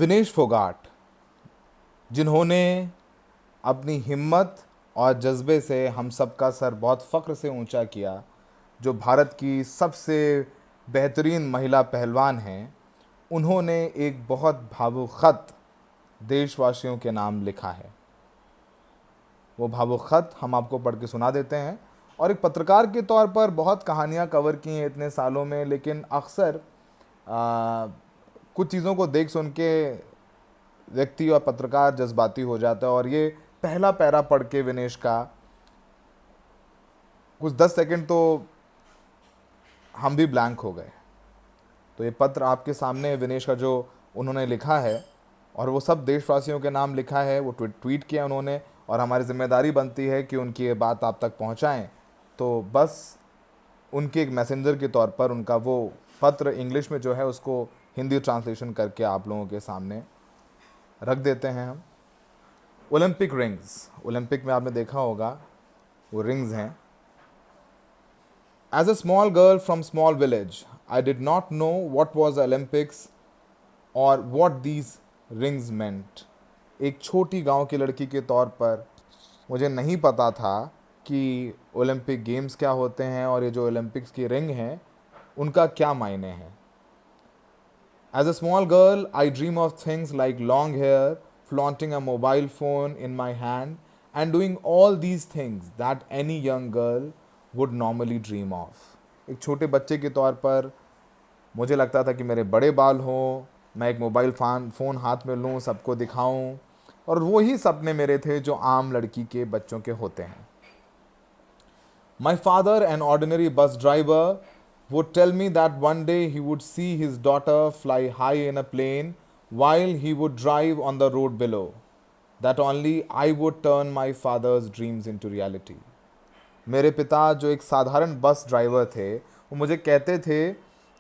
विनेश फोगाट, जिन्होंने अपनी हिम्मत और जज्बे से हम सबका सर बहुत फ़ख्र से ऊंचा किया, जो भारत की सबसे बेहतरीन महिला पहलवान हैं, उन्होंने एक बहुत भावुक ख़त देशवासियों के नाम लिखा है। वो भावुक ख़त हम आपको पढ़ के सुना देते हैं। और एक पत्रकार के तौर पर बहुत कहानियाँ कवर की हैं इतने सालों में, लेकिन अक्सर कुछ चीज़ों को देख सुन के व्यक्ति और पत्रकार जज्बाती हो जाता है। और ये पहला पैरा पढ़ के विनेश का कुछ 10 सेकंड तो हम भी ब्लैंक हो गए। तो ये पत्र आपके सामने है, विनेश का जो उन्होंने लिखा है, और वो सब देशवासियों के नाम लिखा है। वो ट्वीट किया उन्होंने, और हमारी जिम्मेदारी बनती है कि उनकी ये बात आप तक पहुंचाएं। तो बस उनके एक मैसेंजर के तौर पर उनका वो पत्र इंग्लिश में जो है उसको हिंदी ट्रांसलेशन करके आप लोगों के सामने रख देते हैं हम। ओलंपिक रिंग्स, ओलंपिक में आपने देखा होगा वो रिंग्स हैं। As a small girl from small village, I did not know what was Olympics और वॉट दीज रिंग्स मेंट। एक छोटी गांव की लड़की के तौर पर मुझे नहीं पता था कि ओलंपिक गेम्स क्या होते हैं और ये जो ओलंपिक्स की रिंग हैं उनका क्या मायने हैं। As a small girl, I dream of things like long hair, flaunting a mobile phone in my hand, and doing all these things that any young girl would normally dream of. एक छोटे बच्चे के तौर पर मुझे लगता था कि मेरे बड़े बाल हों, मैं एक मोबाइल फ़ोन हाथ में लूँ, सबको दिखाऊं, और वही सपने मेरे थे जो आम लड़की के बच्चों के होते हैं। My father, an ordinary bus driver, would tell me that one day he would see his daughter fly high in a plane while he would drive on the road below. That only I would turn my father's dreams into reality. मेरे पिता जो एक साधारण bus driver थे, वो मुझे कहते थे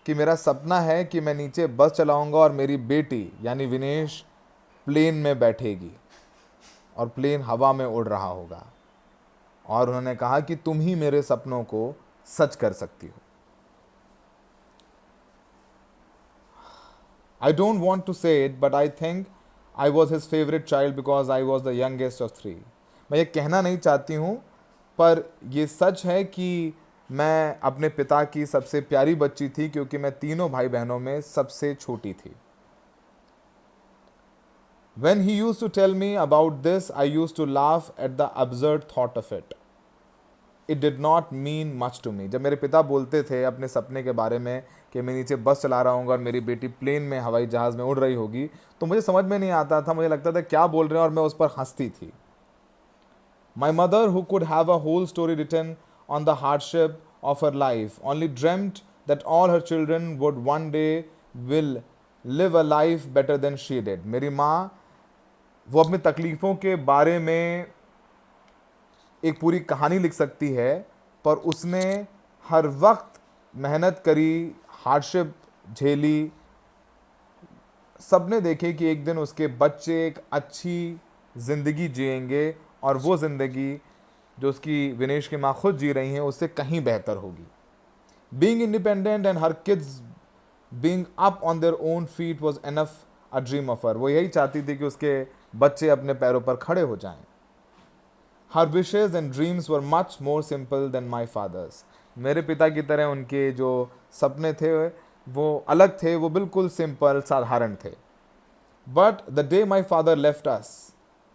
कि मेरा सपना है कि मैं नीचे बस चलाऊंगा और मेरी बेटी यानी विनेश प्लेन में बैठेगी और प्लेन हवा में उड़ रहा होगा। और उन्होंने कहा कि तुम ही मेरे सपनों को सच कर सकती हो। I don't want to say it, but I think I was his favorite child because I was the youngest of 3. मैं ये कहना नहीं चाहती हूँ, पर ये सच है कि मैं अपने पिता की सबसे प्यारी बच्ची थी क्योंकि मैं तीनों भाई बहनों में सबसे छोटी थी। When he used to tell me about this, I used to laugh at the absurd thought of it. It did not mean much to me. जब मेरे पिता बोलते थे अपने सपने के बारे में कि मैं नीचे बस चला रहा हूँ और मेरी बेटी प्लेन में हवाई जहाज़ में उड़ रही होगी, तो मुझे समझ में नहीं आता था, मुझे लगता था क्या बोल रहे हैं, और मैं उस पर हंसती थी। My mother, who could have a whole story written on the hardship of her life, only dreamt that all her children would one day will live a life better than she did. मेरी माँ, वो अपनी तकलीफ़ों के बारे में एक पूरी कहानी लिख सकती है, पर उसने हर वक्त मेहनत करी, हार्डशिप झेली, सबने देखे कि एक दिन उसके बच्चे एक अच्छी ज़िंदगी जिएंगे और वो ज़िंदगी जो उसकी विनेश की माँ खुद जी रही हैं उससे कहीं बेहतर होगी। Being independent and her kids being up on their own feet was enough a dream of her. वो यही चाहती थी कि उसके बच्चे अपने पैरों पर खड़े हो जाएं। हर wishes and dreams were much more simple than my father's. मेरे पिता की तरह उनके जो सपने थे वो अलग थे, वो बिल्कुल सिंपल साधारण थे। But the day my father left us,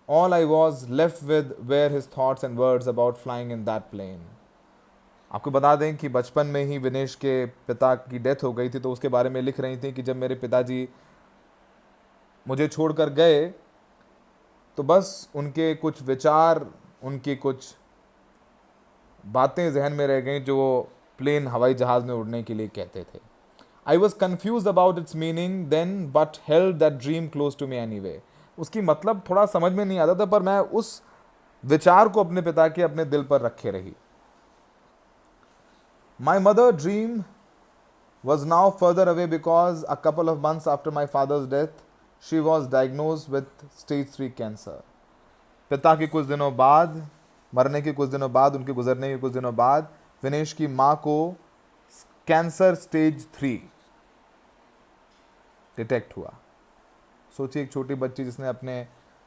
all I was left with where his thoughts and words about flying in that plane. आपको बता दें कि बचपन में ही विनेश के पिता की डेथ हो गई थी, तो उसके बारे में लिख रही थी कि जब मेरे पिताजी मुझे छोड़कर गए तो बस उनके कुछ विचार, उनकी कुछ बातें जहन में रह गई जो वो प्लेन हवाई जहाज़ में उड़ने के लिए कहते थे। I was confuse about its meaning then but held that dream close to me anyway. उसकी मतलब थोड़ा समझ में नहीं आता था, पर मैं उस विचार को अपने पिता के अपने दिल पर रखे रही। My mother dream was now further away because a couple of months after my father's death, she was diagnosed with stage 3 cancer. पिता के कुछ दिनों बाद, मरने के कुछ दिनों बाद, उनके गुजरने के कुछ दिनों बाद विनेश की माँ को कैंसर स्टेज 3 डिटेक्ट हुआ। सोचिए एक छोटी बच्ची जिसने अपने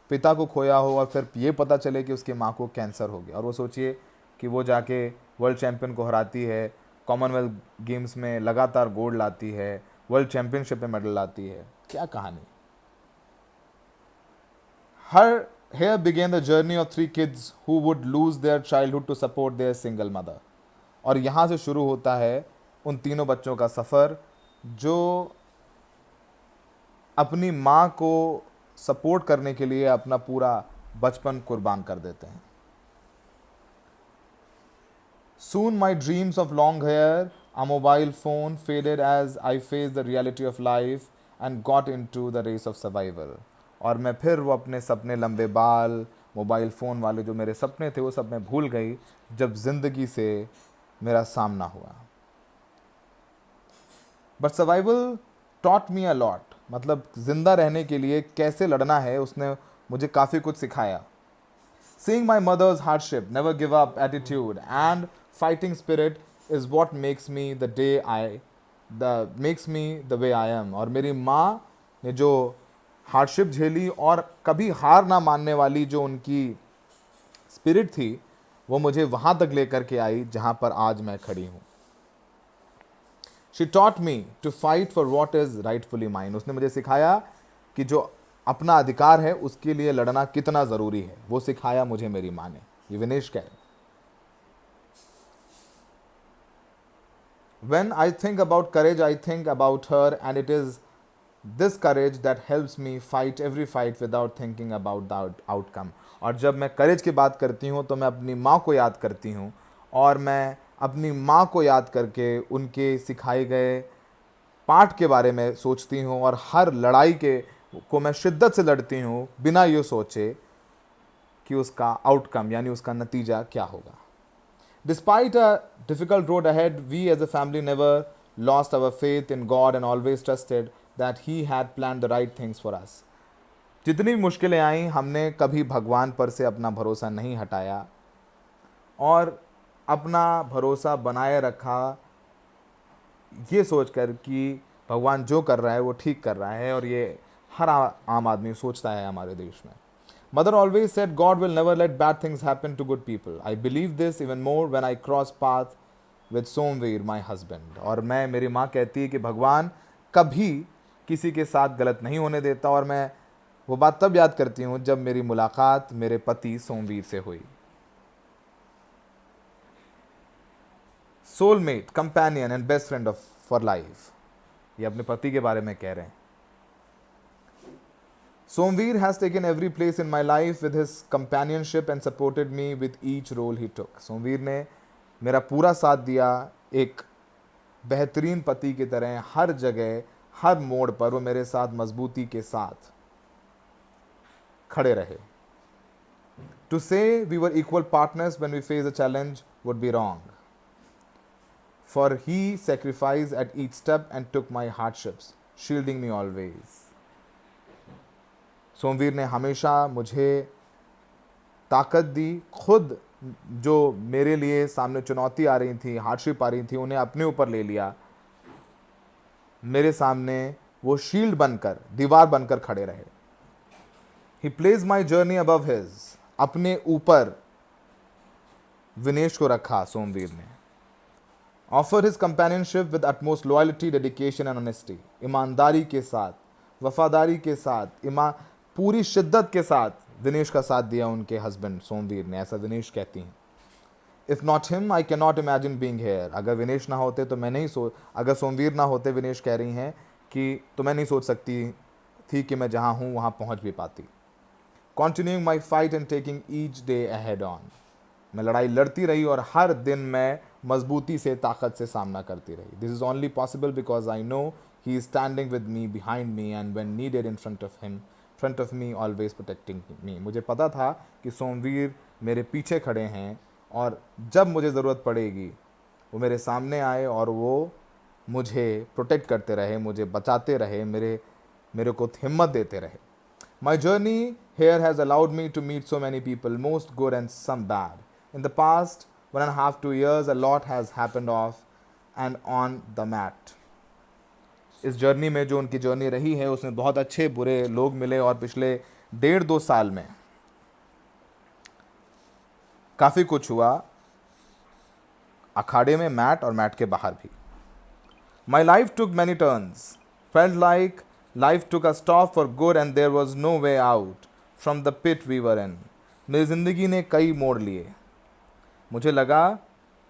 पिता को खोया हो और फिर ये पता चले कि उसकी माँ को कैंसर हो गया, और वो सोचिए कि वो जाके वर्ल्ड चैम्पियन को हराती है, कॉमनवेल्थ गेम्स में लगातार गोल्ड लाती है, वर्ल्ड चैम्पियनशिप में मेडल लाती है। क्या कहानी। Her here began the journey of three kids who would lose their childhood to support their single mother. और यहाँ से शुरू होता है उन तीनों बच्चों का सफ़र जो अपनी माँ को सपोर्ट करने के लिए अपना पूरा बचपन कुर्बान कर देते हैं। Soon my dreams of long hair, a mobile phone faded as I faced the reality of life and got into the race of survival. और मैं फिर वो अपने सपने, लंबे बाल, मोबाइल फ़ोन वाले जो मेरे सपने थे वो सब मैं भूल गई जब ज़िंदगी से मेरा सामना हुआ। But survival taught me a lot, मतलब ज़िंदा रहने के लिए कैसे लड़ना है उसने मुझे काफ़ी कुछ सिखाया। Seeing my mother's hardship, never give up attitude and fighting spirit is what makes me the way I am. और मेरी माँ ने जो हार्डशिप झेली और कभी हार ना मानने वाली जो उनकी स्पिरिट थी वो मुझे वहाँ तक लेकर के आई जहाँ पर आज मैं खड़ी हूँ। She taught me to fight for what is rightfully mine. उसने मुझे सिखाया कि जो अपना अधिकार है उसके लिए लड़ना कितना ज़रूरी है, वो सिखाया मुझे मेरी माँ ने। ये विनेश कह रहे। When I think about courage, I think about her, and it is this courage that helps me fight every fight without thinking about the outcome. और जब मैं करेज की बात करती हूँ तो मैं अपनी माँ को याद करती हूँ, और मैं अपनी माँ को याद करके उनके सिखाए गए पाठ के बारे में सोचती हूँ, और हर लड़ाई को मैं शिद्दत से लड़ती हूँ बिना ये सोचे कि उसका आउटकम यानी उसका नतीजा क्या होगा। Despite a difficult road ahead, we as a family never lost our faith in God and always trusted that He had planned the right things for us. जितनी भी मुश्किलें आई हमने कभी भगवान पर से अपना भरोसा नहीं हटाया और अपना भरोसा बनाए रखा, ये सोचकर कि भगवान जो कर रहा है वो ठीक कर रहा है, और ये हर आम आदमी सोचता है हमारे देश में। Mother always said God will never let bad things happen to good people. I believe this even more when I cross path with Somveer, my husband. और मेरी माँ कहती है कि भगवान कभी किसी के साथ गलत नहीं होने देता, और मैं वो बात तब याद करती हूँ जब मेरी मुलाकात मेरे पति सोमवीर से हुई। Soulmate, companion and best friend of for life, ये अपने पति के बारे में कह रहे हैं। Somveer has taken every place in my life with his companionship and supported me with each role he took. Somvir ने मेरा पूरा साथ दिया एक बेहतरीन पति की तरह, हर जगह हर मोड़ पर वो मेरे साथ मजबूती के साथ खड़े रहे। To say we were equal partners when we faced a challenge would be wrong, for he sacrificed at each step and took my hardships, shielding me always. Somvir ने हमेशा मुझे ताकत दी, खुद जो मेरे लिए सामने चुनौती आ रही थी, हार्डशिप आ रही थी, उन्हें अपने ऊपर ले लिया, मेरे सामने वो शील्ड बनकर, दीवार बनकर खड़े रहे। He placed my journey above his, अपने ऊपर विनेश को रखा सोमवीर ने। Offered his companionship with utmost loyalty, dedication and honesty. ईमानदारी के साथ, वफादारी के साथ, पूरी शिद्दत के साथ विनेश का साथ दिया उनके हस्बैंड सोमवीर ने, ऐसा विनेश कहती हैं। If not him I can not imagine being here. अगर विनेश ना होते तो मैं नहीं अगर सोमवीर ना होते, विनेश कह रही हैं कि तो मैं नहीं सोच सकती थी कि मैं जहाँ हूँ वहाँ पहुँच भी पाती. Continuing my fight and taking each day ahead on. मैं लड़ाई लड़ती रही और हर दिन मैं मजबूती से, ताकत से सामना करती रही. This is only possible because I know he is standing with me, behind me and when needed in front of me, always protecting me. मुझे पता था कि सोमवीर मेरे पीछे खड़े हैं और जब मुझे ज़रूरत पड़ेगी वो मेरे सामने आए और वो मुझे प्रोटेक्ट करते रहे, मुझे बचाते रहे, मेरे को हिम्मत देते रहे. My journey here has allowed me to meet so many people, most good and some bad. In the past 1.5 to 2 years, a lot has happened off and on the mat. इस जर्नी में, जो उनकी journey रही है, उसमें बहुत अच्छे बुरे लोग मिले और पिछले 1.5-2 साल में काफ़ी कुछ हुआ, अखाड़े में, मैट और मैट के बाहर भी। My life took many turns. Felt like life took a stop for good and there was no way out from the pit we were in. मेरी ज़िंदगी ने कई मोड़ लिए। मुझे लगा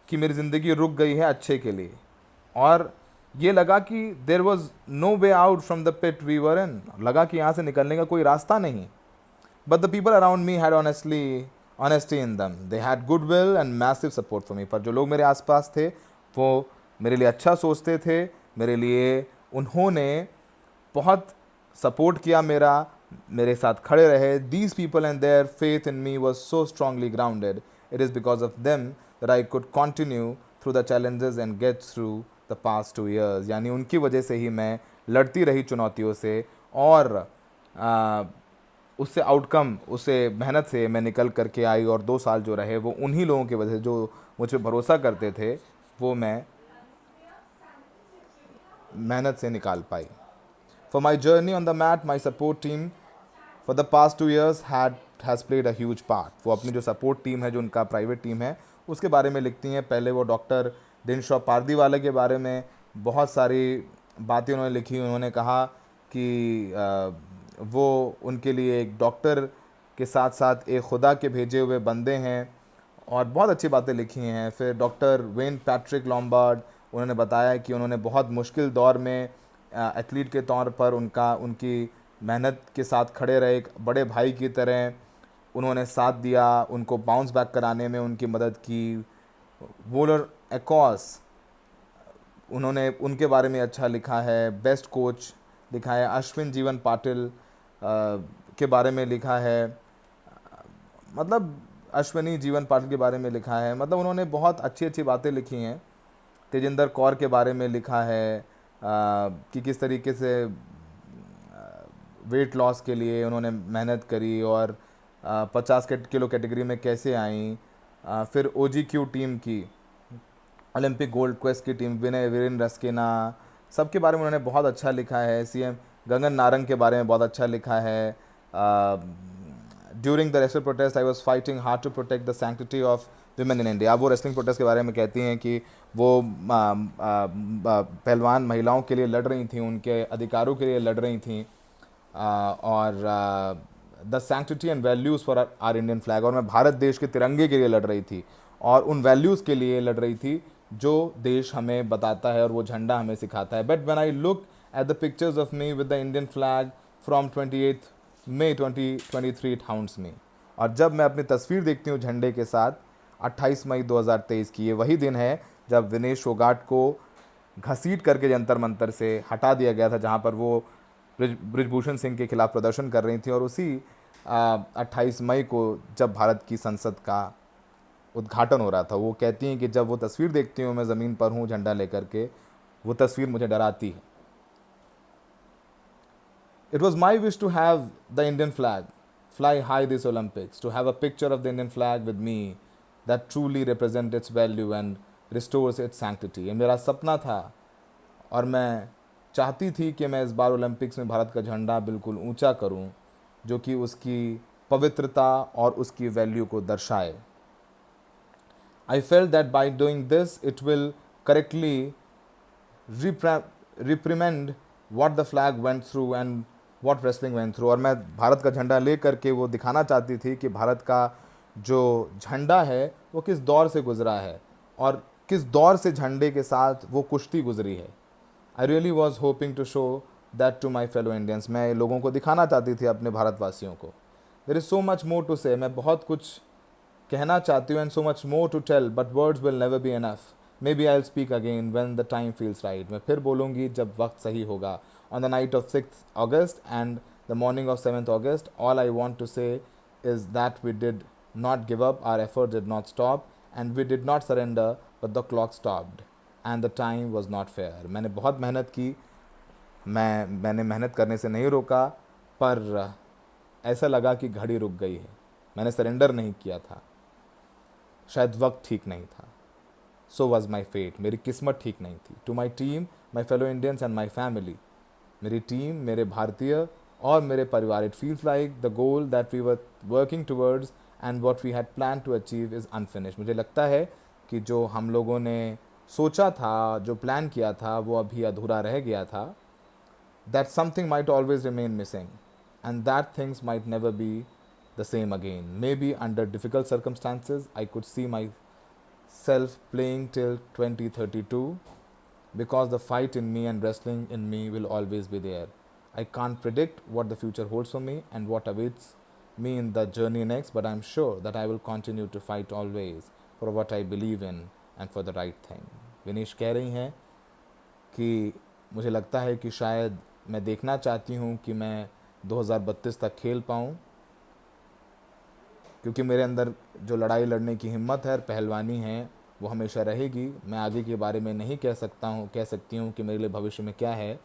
कि मेरी ज़िंदगी रुक गई है अच्छे के लिए, और ये लगा कि there was no way out from the pit we were in. लगा कि यहाँ से निकलने का कोई रास्ता नहीं। But the people around me had honesty in them. They had goodwill and massive support for me. पर जो लोग मेरे आसपास थे वो मेरे लिए अच्छा सोचते थे, मेरे लिए उन्होंने बहुत सपोर्ट किया मेरा, मेरे साथ खड़े रहे। These people and their faith in me was so strongly grounded. It is because of them that I could continue through the challenges and get through the past 2 years. यानी उनकी वजह से ही मैं लड़ती रही चुनौतियों से, और उससे आउटकम, उससे मेहनत से मैं निकल करके आई, और 2 साल जो रहे वो उन्हीं लोगों की वजह से जो मुझ पर भरोसा करते थे, वो मैं मेहनत से निकाल पाई। For my journey on the mat, my support team for the past 2 years has played a huge part. वो अपनी जो सपोर्ट टीम है, जो उनका प्राइवेट टीम है, उसके बारे में लिखती हैं। पहले वो डॉक्टर दिनशॉ पारदीवाला के बारे में बहुत सारी बातें उन्होंने लिखी। उन्होंने कहा कि वो उनके लिए एक डॉक्टर के साथ साथ एक खुदा के भेजे हुए बंदे हैं, और बहुत अच्छी बातें लिखी हैं। फिर डॉक्टर वेन पैट्रिक लॉम्बार्ड, उन्होंने बताया कि उन्होंने बहुत मुश्किल दौर में एथलीट के तौर पर उनकी मेहनत के साथ खड़े रहे, एक बड़े भाई की तरह उन्होंने साथ दिया, उनको बाउंस बैक कराने में उनकी मदद की। वोलर एकॉस, उन्होंने उनके बारे में अच्छा लिखा है। बेस्ट कोच लिखा है। अश्विन जीवन पाटिल के बारे में लिखा है, मतलब अश्विनी जीवन पाटिल के बारे में लिखा है। मतलब उन्होंने बहुत अच्छी अच्छी बातें लिखी हैं। तेजिंदर कौर के बारे में लिखा है कि किस तरीके से वेट लॉस के लिए उन्होंने मेहनत करी, और 50 किलो कैटेगरी में कैसे आई। फिर OGQ टीम की, ओलंपिक गोल्ड क्वेस्ट की टीम, वीरेन रस्किना, सबके बारे में उन्होंने बहुत अच्छा लिखा है। CM गगन नारंग के बारे में बहुत अच्छा लिखा है। During the wrestling protest I was fighting hard to protect the sanctity of women in India. वो रेसलिंग प्रोटेस्ट के बारे में कहती हैं कि वो पहलवान महिलाओं के लिए लड़ रही थी, उनके अधिकारों के लिए लड़ रही थी, और the sanctity and values for our Indian flag, और मैं भारत देश के तिरंगे के लिए लड़ रही थी, और उन वैल्यूज़ के लिए लड़ रही थी जो देश हमें बताता है और वो झंडा हमें सिखाता है। But when I look at the pictures of me with the Indian flag from 28 May 2023 it haunts me. और जब मैं अपनी तस्वीर देखती हूँ झंडे के साथ 28 मई 2023 की, ये वही दिन है जब विनेश फोगाट को घसीट करके जंतर मंतर से हटा दिया गया था, जहाँ पर वो बृजभूषण सिंह के खिलाफ प्रदर्शन कर रही थी। और उसी 28 मई को जब भारत की संसद का उद्घाटन हो रहा था, वो कहती हैं कि जब वो तस्वीर देखती हूँ, मैं ज़मीन पर हूँ झंडा लेकर के, वो तस्वीर मुझे डराती है। It was my wish to have the Indian flag fly high this Olympics, to have a picture of the Indian flag with me that truly represents its value and restores its sanctity. ये मेरा सपना था, और मैं चाहती थी कि मैं इस बार ओलंपिक्स में भारत का झंडा बिल्कुल ऊंचा करूं, जो कि उसकी पवित्रता और उसकी वैल्यू को दर्शाए। I felt that by doing this, it will correctly reprimand what the flag went through and what wrestling went through। और मैं भारत का झंडा ले करके वो दिखाना चाहती थी कि भारत का जो झंडा है वो किस दौर से गुजरा है, और किस दौर से झंडे के साथ वो कुश्ती गुजरी है। I really was hoping to show that to my fellow Indians। मैं लोगों को दिखाना चाहती थी, अपने भारतवासियों को। There is so much more to say। मैं बहुत कुछ कहना चाहती हूँ, and so much more to tell, but words will never be enough। Maybe I'll speak again when the time feels right। मैं फिर बोलूँगी जब वक्त सही होगा। On the night of 6th August and the morning of 7th August, all I want to say is that we did not give up, our effort did not stop, and we did not surrender, but the clock stopped and the time was not fair। मैंने बहुत मेहनत की, मैंने मेहनत करने से नहीं रोका, पर ऐसा लगा कि घड़ी रुक गई है। मैंने सरेंडर नहीं किया था, शायद वक्त ठीक नहीं था। सो वॉज माई फेट, मेरी किस्मत ठीक नहीं थी। To my team, my fellow Indians and my family, मेरी टीम, मेरे भारतीय और मेरे परिवार, it feels like the goal that we were working towards and what we had plan to achieve is unfinished. मुझे लगता है कि जो हम लोगों ने सोचा था, जो प्लान किया था, वो अभी अधूरा रह गया था। That something might always remain missing and that things might never be the same again. Maybe under difficult circumstances, I could see myself playing till 2032 because the fight in me and wrestling in me will always be there. I can't predict what the future holds for me and what awaits me in the journey next, but I'm sure that I will continue to fight always for what I believe in and for the right thing. Vinish कह रही हैं कि मुझे लगता है कि शायद मैं देखना चाहती हूँ कि मैं 2032 तक खेल पाऊँ, क्योंकि मेरे अंदर जो लड़ाई लड़ने की हिम्मत है, पहलवानी है, वो हमेशा रहेगी। मैं आगे के बारे में नहीं कह सकती हूँ कि मेरे लिए भविष्य में क्या है,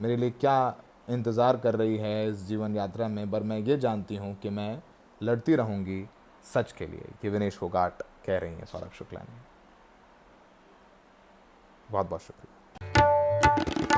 मेरे लिए क्या इंतज़ार कर रही है इस जीवन यात्रा में, पर मैं ये जानती हूँ कि मैं लड़ती रहूँगी सच के लिए। कि विनेश फोगाट कह रही हैं सौरभ शुक्ला ने। बहुत बहुत शुक्रिया।